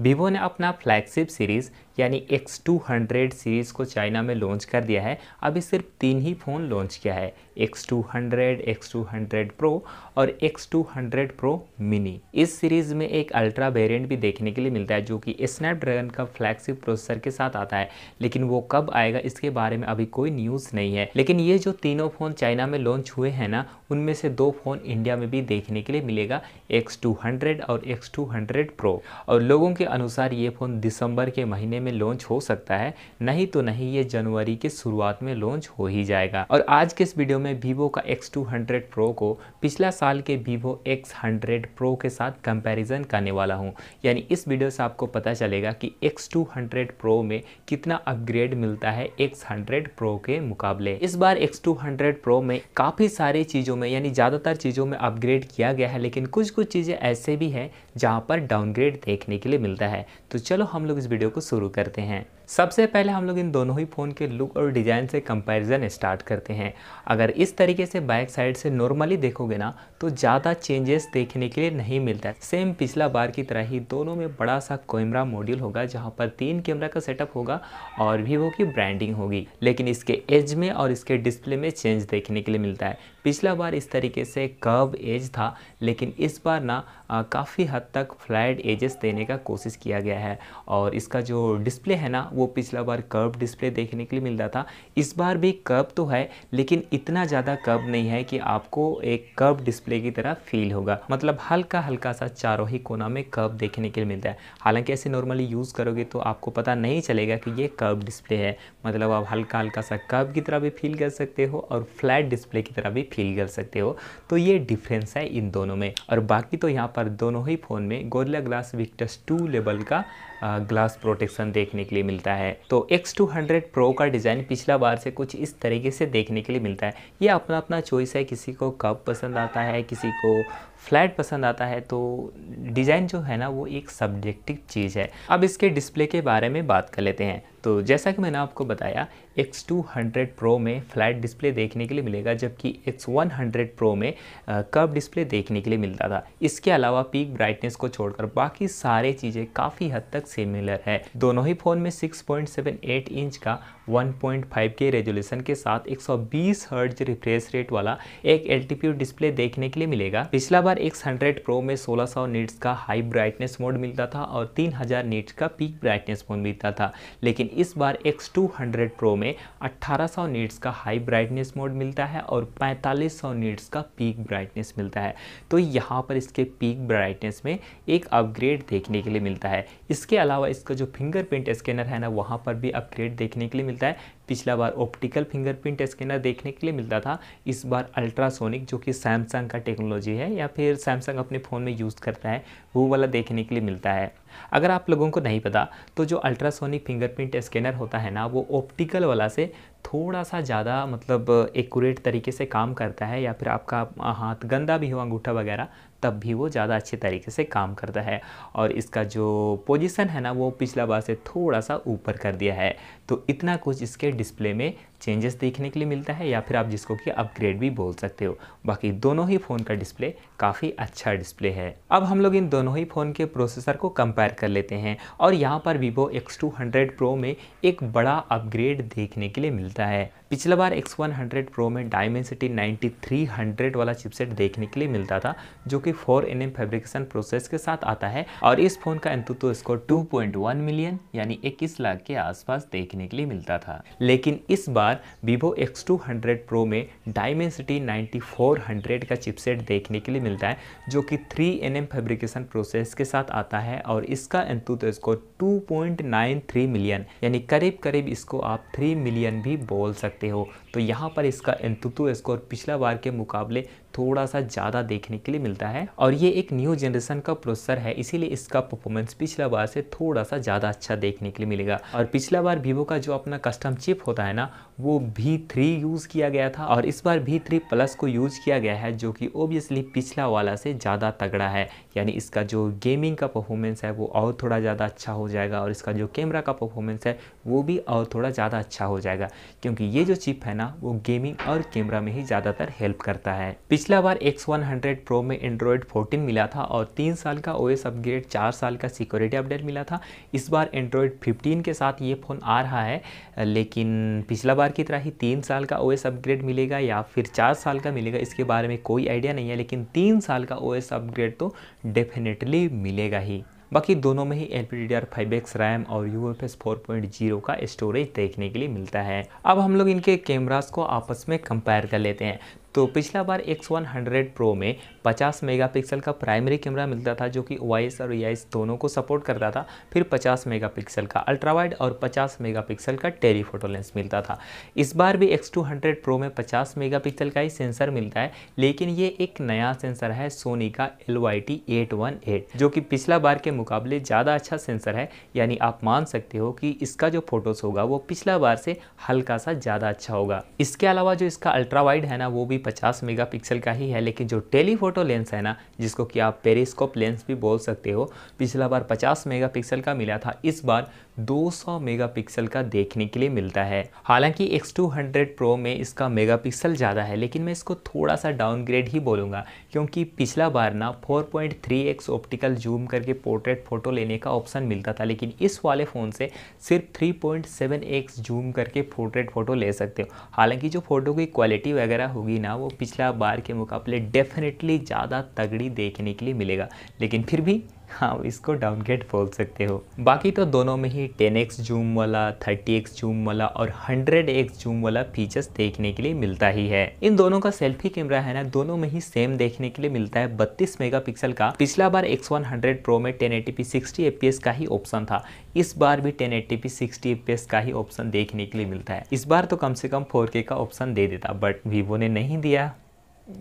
Vivo ने अपना flagship series यानी X200 सीरीज़ को चाइना में लॉन्च कर दिया है। अभी सिर्फ 3 ही फ़ोन लॉन्च किया है, X200, X200 Pro और X200 Pro मिनी। इस सीरीज़ में एक अल्ट्रा वेरिएंट भी देखने के लिए मिलता है जो कि स्नैपड्रैगन का फ्लैगशिप प्रोसेसर के साथ आता है, लेकिन वो कब आएगा इसके बारे में अभी कोई न्यूज़ नहीं है। लेकिन ये जो तीनों फ़ोन चाइना में लॉन्च हुए हैं ना, उनमें से 2 फ़ोन इंडिया में भी देखने के लिए मिलेगा, X200 और X200 Pro। और लोगों के अनुसार ये फ़ोन दिसंबर के महीने में लॉन्च हो सकता है, नहीं तो नहीं ये जनवरी के शुरुआत में लॉन्च हो ही जाएगा। और आज के इस वीडियो में वीवो का X200 Pro को पिछला साल के वीवो X100 Pro के साथ कंपैरिजन करने वाला हूँ। यानी इस वीडियो से आपको पता चलेगा कि X200 Pro में कितना अपग्रेड मिलता है X100 Pro के मुकाबले। इस बार X200 Pro में काफ़ी सारी चीज़ों में यानी ज़्यादातर चीज़ों में अपग्रेड किया गया है, लेकिन कुछ चीज़ें ऐसे भी हैं जहाँ पर डाउनग्रेड देखने के लिए मिलता है। तो चलो हम लोग इस वीडियो को शुरू करते हैं। सबसे पहले हम लोग इन दोनों ही फ़ोन के लुक और डिज़ाइन से कंपैरिजन स्टार्ट करते हैं। अगर इस तरीके से बैक साइड से नॉर्मली देखोगे ना तो ज़्यादा चेंजेस देखने के लिए नहीं मिलता है। सेम पिछला बार की तरह ही दोनों में बड़ा सा कैमरा मॉड्यूल होगा जहाँ पर 3 कैमरा का सेटअप होगा और वीवो की ब्रांडिंग होगी, लेकिन इसके एज में और इसके डिस्प्ले में चेंज देखने के लिए मिलता है। पिछला बार इस तरीके से कर्व एज था, लेकिन इस बार ना काफ़ी हद तक फ्लैट एजेस देने का कोशिश किया गया है। और इसका जो डिस्प्ले है ना वो पिछला बार कर्व डिस्प्ले देखने के लिए मिल रहा था, इस बार भी कर्व तो है लेकिन इतना ज़्यादा कर्व नहीं है कि आपको एक कर्व डिस्प्ले की तरह फील होगा। मतलब हल्का हल्का सा चारों ही कोना में कर्व देखने के लिए मिलता है। हालांकि ऐसे नॉर्मली यूज़ करोगे तो आपको पता नहीं चलेगा कि ये कर्व डिस्प्ले है, मतलब आप हल्का हल्का सा कर्व की तरह भी फील कर सकते हो और फ्लैट डिस्प्ले की तरह भी फील कर सकते हो। तो ये डिफरेंस है इन दोनों में। और बाकी तो यहाँ पर दोनों ही फ़ोन में गोरिल्ला ग्लास विक्टस 2 लेवल का ग्लास प्रोटेक्शन देखने के लिए मिलता है। तो X200 Pro का डिज़ाइन पिछला बार से कुछ इस तरीके से देखने के लिए मिलता है। ये अपना अपना चॉइस है, किसी को कर्व पसंद आता है, किसी को फ्लैट पसंद आता है। तो डिज़ाइन जो है ना वो एक सब्जेक्टिव चीज़ है। अब इसके डिस्प्ले के बारे में बात कर लेते हैं। तो जैसा कि मैंने आपको बताया X200 Pro में फ्लैट डिस्प्ले देखने के लिए मिलेगा, जबकि X100 Pro में कर्व डिस्प्ले देखने के लिए मिलता था। इसके अलावा पीक ब्राइटनेस को छोड़कर बाकी सारी चीज़ें काफ़ी हद तक सिमिलर है। दोनों ही फ़ोन में 6.78 इंच का 1.5K रेजोल्यूशन के साथ 120 हर्ट्ज रिफ्रेश रेट वाला एक LTPO डिस्प्ले देखने के लिए मिलेगा। पिछला बार X100 Pro में 1600 निट्स का हाई ब्राइटनेस मोड मिलता था और 3000 निट्स का पीक ब्राइटनेस मोड मिलता था, लेकिन इस बार X200 Pro में 1800 निट्स का हाई ब्राइटनेस मोड मिलता है और 4500 निट्स का पीक ब्राइटनेस मिलता है। तो यहाँ पर इसके पीक ब्राइटनेस में एक अपग्रेड देखने के लिए मिलता है। इसके अलावा इसका जो फिंगरप्रिंट स्कैनर है ना वहाँ पर भी अपग्रेड देखने के लिए मिलता है। पिछला बार ऑप्टिकल फिंगरप्रिंट स्कैनर देखने के लिए मिलता था, इस बार अल्ट्रासोनिक जो कि सैमसंग का टेक्नोलॉजी है या फिर सैमसंग अपने फ़ोन में यूज़ करता है वो वाला देखने के लिए मिलता है। अगर आप लोगों को नहीं पता तो जो अल्ट्रासोनिक फिंगरप्रिंट स्कैनर होता है ना वो ऑप्टिकल वाला से थोड़ा सा ज़्यादा मतलब एक्यूरेट तरीके से काम करता है, या फिर आपका हाथ गंदा भी हो अंगूठा वगैरह तब भी वो ज़्यादा अच्छे तरीके से काम करता है। और इसका जो पोजीशन है ना वो पिछला बार से थोड़ा सा ऊपर कर दिया है। तो इतना कुछ इसके डिस्प्ले में चेंजेस देखने के लिए मिलता है, या फिर आप जिसको कि अपग्रेड भी बोल सकते हो। बाकी दोनों ही फ़ोन का डिस्प्ले काफ़ी अच्छा डिस्प्ले है। अब हम लोग इन दोनों ही फ़ोन के प्रोसेसर को कंपेयर कर लेते हैं और यहाँ पर वीवो X200 Pro में एक बड़ा अपग्रेड देखने के लिए मिलता है। पिछला बार X100 Pro में डायमेंसिटी 9300 वाला चिपसेट देखने के लिए मिलता था जो कि 4nm फैब्रिकेशन प्रोसेस के साथ आता है, और इस फ़ोन का एंतुतो स्कोर 2.1 मिलियन यानी 21 लाख के आसपास देखने के लिए मिलता था। लेकिन इस बार वीवो X200 Pro में डायमेंसिटी 9400 का चिपसेट देखने के लिए मिलता है जो कि 3nm फैब्रिकेशन प्रोसेस के साथ आता है, और इसका एंतुतो स्कोर 2.93 मिलियन यानी करीब करीब इसको आप 3 मिलियन भी बोल सकते हो। तो यहाँ पर इसका एंतुतो स्कोर पिछला बार के मुकाबले थोड़ा सा ज़्यादा देखने के लिए मिलता है, और ये एक न्यू जनरेशन का प्रोसेसर है इसीलिए इसका परफॉर्मेंस पिछला बार से थोड़ा सा ज़्यादा अच्छा देखने के लिए मिलेगा। और पिछला बार वीवो का जो अपना कस्टम चिप होता है ना वो V3 यूज़ किया गया था, और इस बार V3 प्लस को यूज़ किया गया है जो कि ओबियसली पिछला वाला से ज़्यादा तगड़ा है। यानी इसका जो गेमिंग का परफॉर्मेंस है वो और थोड़ा ज़्यादा अच्छा हो जाएगा, और इसका जो कैमरा का परफॉर्मेंस है वो भी और थोड़ा ज़्यादा अच्छा हो जाएगा, क्योंकि ये जो चिप है ना वो गेमिंग और कैमरा में ही ज़्यादातर हेल्प करता है। पिछला बार X100 Pro में Android 14 मिला था और 3 साल का OS अपग्रेड, 4 साल का सिक्योरिटी अपडेट मिला था। इस बार Android 15 के साथ ये फ़ोन आ रहा है, लेकिन पिछला बार की तरह ही 3 साल का OS अपग्रेड मिलेगा या फिर 4 साल का मिलेगा, इसके बारे में कोई आइडिया नहीं है, लेकिन 3 साल का OS अपग्रेड तो डेफिनेटली मिलेगा ही। बाकी दोनों में ही LPDDR5X रैम और UFS 4.0 का स्टोरेज देखने के लिए मिलता है। अब हम लोग इनके कैमरास को आपस में कंपेयर कर लेते हैं। तो पिछला बार X100 Pro में 50 मेगापिक्सल का प्राइमरी कैमरा मिलता था, जो कि OIS और EIS दोनों को सपोर्ट करता था। फिर 50 मेगापिक्सल का अल्ट्रा वाइड और 50 मेगापिक्सल का टेलीफोटो लेंस मिलता था। इस बार भी X200 Pro में 50 मेगापिक्सल का ही सेंसर मिलता है, लेकिन ये एक नया सेंसर है सोनी का LYT-818, जो कि पिछला बार के मुकाबले ज़्यादा अच्छा सेंसर है। यानी आप मान सकते हो कि इसका जो फोटोज़ होगा वो पिछला बार से हल्का सा ज़्यादा अच्छा होगा। इसके अलावा जो इसका अल्ट्रा वाइड है ना, वो भी 50 मेगापिक्सल का ही है, लेकिन जो टेलीफोटो लेंस है ना, जिसको कि आप पेरिस्कोप लेंस भी बोल सकते हो, पिछला बार 50 मेगापिक्सल का मिला था, इस बार 200 मेगापिक्सल का देखने के लिए मिलता है। हालांकि X200 Pro में इसका मेगापिक्सल ज़्यादा है, लेकिन मैं इसको थोड़ा सा डाउनग्रेड ही बोलूँगा, क्योंकि पिछला बार ना 4.3x ऑप्टिकल जूम करके पोर्ट्रेट फ़ोटो लेने का ऑप्शन मिलता था, लेकिन इस वाले फ़ोन से सिर्फ 3.7x जूम करके पोर्ट्रेट फ़ोटो ले सकते हो। हालांकि जो फ़ोटो की क्वालिटी वगैरह होगी ना, वो पिछला बार के मुकाबले डेफिनेटली ज़्यादा तगड़ी देखने के लिए मिलेगा, लेकिन फिर भी हाँ, इसको डाउनग्रेड बोल सकते हो। बाकी तो दोनों में ही 10x जूम वाला, 30x जूम वाला और 100x जूम वाला फीचर्स देखने के लिए मिलता ही है। इन दोनों का सेल्फी कैमरा है ना, दोनों में ही सेम देखने के लिए मिलता है 32 मेगापिक्सल का। पिछला बार X100 Pro में 1080p 60 fps का ही ऑप्शन था, इस बार भी 1080p 60 fps का ही ऑप्शन देखने के लिए मिलता है। इस बार तो कम से कम 4K का ऑप्शन दे देता, बट वीवो ने नहीं दिया,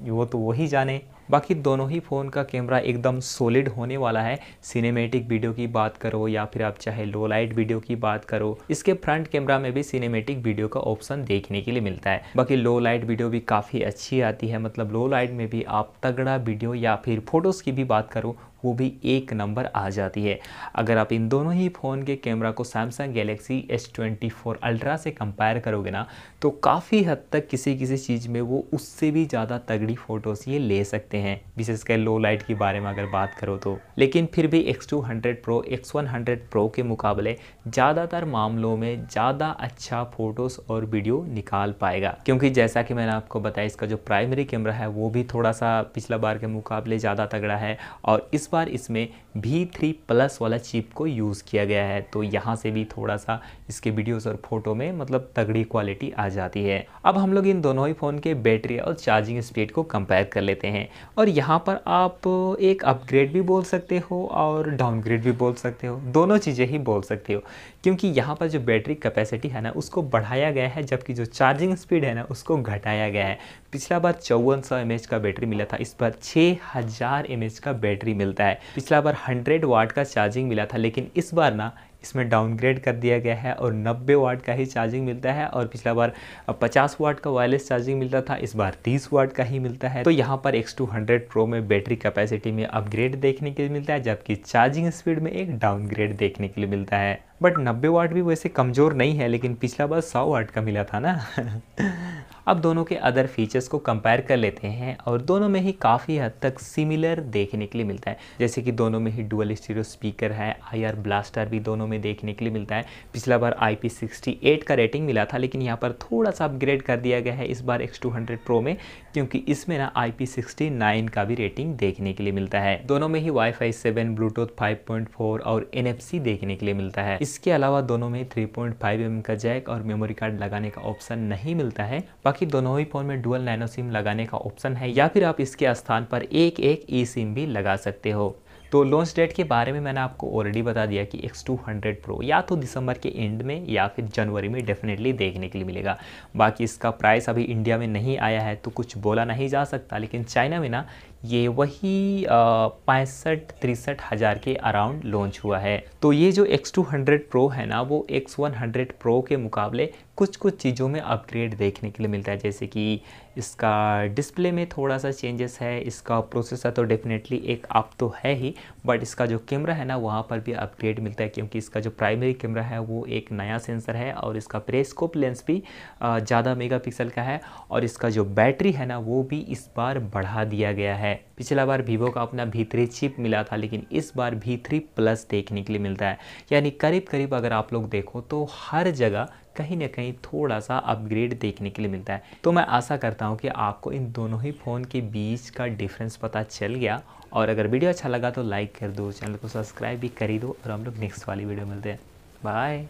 वो तो वही जाने। बाकी दोनों ही फ़ोन का कैमरा एकदम सॉलिड होने वाला है। सिनेमैटिक वीडियो की बात करो या फिर आप चाहे लो लाइट वीडियो की बात करो, इसके फ्रंट कैमरा में भी सिनेमैटिक वीडियो का ऑप्शन देखने के लिए मिलता है। बाकी लो लाइट वीडियो भी काफ़ी अच्छी आती है, मतलब लो लाइट में भी आप तगड़ा वीडियो या फिर फोटोज़ की भी बात करो, वो भी एक नंबर आ जाती है। अगर आप इन दोनों ही फ़ोन के कैमरा को सैमसंग गैलेक्सी S24 अल्ट्रा से कंपेयर करोगे ना, तो काफ़ी हद तक किसी किसी चीज़ में वो उससे भी ज़्यादा तगड़ी फ़ोटोज़ ये ले सकते हैं, विशेषकर लो लाइट के बारे में अगर बात करो तो। लेकिन फिर भी X200 Pro X100 Pro के मुकाबले ज़्यादातर मामलों में ज़्यादा अच्छा फ़ोटोज़ और वीडियो निकाल पाएगा, क्योंकि जैसा कि मैंने आपको बताया, इसका जो प्राइमरी कैमरा है वो भी थोड़ा सा पिछला बार के मुकाबले ज़्यादा तगड़ा है, और इस बार इसमें V3+ वाला चिप को यूज़ किया गया है, तो यहाँ से भी थोड़ा सा इसके वीडियोस और फोटो में मतलब तगड़ी क्वालिटी आ जाती है। अब हम लोग इन दोनों ही फ़ोन के बैटरी और चार्जिंग स्पीड को कंपेयर कर लेते हैं, और यहाँ पर आप एक अपग्रेड भी बोल सकते हो और डाउनग्रेड भी बोल सकते हो, दोनों चीज़ें ही बोल सकते हो, क्योंकि यहाँ पर जो बैटरी कैपेसिटी है ना, उसको बढ़ाया गया है, जबकि जो चार्जिंग स्पीड है ना, उसको घटाया गया है। पिछला बार 5400 mAh का बैटरी मिला था, इस बार 6000 mAh का बैटरी मिलता है। पिछला बार 100 वाट का चार्जिंग मिला था, लेकिन इस बार ना इसमें डाउनग्रेड कर दिया गया है और 90 वाट का ही चार्जिंग मिलता है, और पिछला बार 50 वाट का वायरलेस चार्जिंग मिलता था, इस बार 30 वाट का ही मिलता है। तो यहाँ पर X200 Pro में बैटरी कैपेसिटी में अपग्रेड देखने के लिए मिलता है, जबकि चार्जिंग स्पीड में एक डाउनग्रेड देखने के लिए मिलता है। बट 90 वाट भी वैसे कमज़ोर नहीं है, लेकिन पिछला बार 100 वाट का मिला था ना। अब दोनों के अदर फीचर्स को कंपेयर कर लेते हैं, और दोनों में ही काफ़ी हद तक सिमिलर देखने के लिए मिलता है, जैसे कि दोनों में ही डुअल स्टीरियो स्पीकर है, IR ब्लास्टर भी दोनों में देखने के लिए मिलता है। पिछला बार IP68 का रेटिंग मिला था, लेकिन यहाँ पर थोड़ा सा अपग्रेड कर दिया गया है इस बार X200 Pro में, क्योंकि इसमें ना IP69 का भी रेटिंग देखने के लिए मिलता है। दोनों में ही Wi-Fi 7, Bluetooth 5.4 और NFC देखने के लिए मिलता है। इसके अलावा दोनों में 3.5mm का जैक और मेमोरी कार्ड लगाने का ऑप्शन नहीं मिलता है। बाकी दोनों ही फ़ोन में डुअल नैनो सिम लगाने का ऑप्शन है, या फिर आप इसके स्थान पर एक ई सिम भी लगा सकते हो। तो लॉन्च डेट के बारे में मैंने आपको ऑलरेडी बता दिया कि X200 Pro या तो दिसंबर के एंड में या फिर जनवरी में डेफिनेटली देखने के लिए मिलेगा। बाकी इसका प्राइस अभी इंडिया में नहीं आया है, तो कुछ बोला नहीं जा सकता, लेकिन चाइना में ना ये वही 65-63 हज़ार के अराउंड लॉन्च हुआ है। तो ये जो X200 Pro है ना, वो X100 Pro के मुकाबले कुछ कुछ चीज़ों में अपग्रेड देखने के लिए मिलता है, जैसे कि इसका डिस्प्ले में थोड़ा सा चेंजेस है, इसका प्रोसेसर तो डेफिनेटली एक अप तो है ही, बट इसका जो कैमरा है ना वहाँ पर भी अपग्रेड मिलता है, क्योंकि इसका जो प्राइमरी कैमरा है वो एक नया सेंसर है और इसका पेरिस्कोप लेंस भी ज़्यादा मेगापिक्सल का है, और इसका जो बैटरी है ना वो भी इस बार बढ़ा दिया गया है। पिछला बार वीवो का अपना V3 चिप मिला था, लेकिन इस बार V3 प्लस देखने के लिए मिलता है, यानी करीब करीब अगर आप लोग देखो तो हर जगह कहीं ना कहीं थोड़ा सा अपग्रेड देखने के लिए मिलता है। तो मैं आशा करता हूँ कि आपको इन दोनों ही फ़ोन के बीच का डिफरेंस पता चल गया, और अगर वीडियो अच्छा लगा तो लाइक कर दो, चैनल को सब्सक्राइब भी कर ही दो, और हम लोग नेक्स्ट वाली वीडियो मिलते हैं। बाय।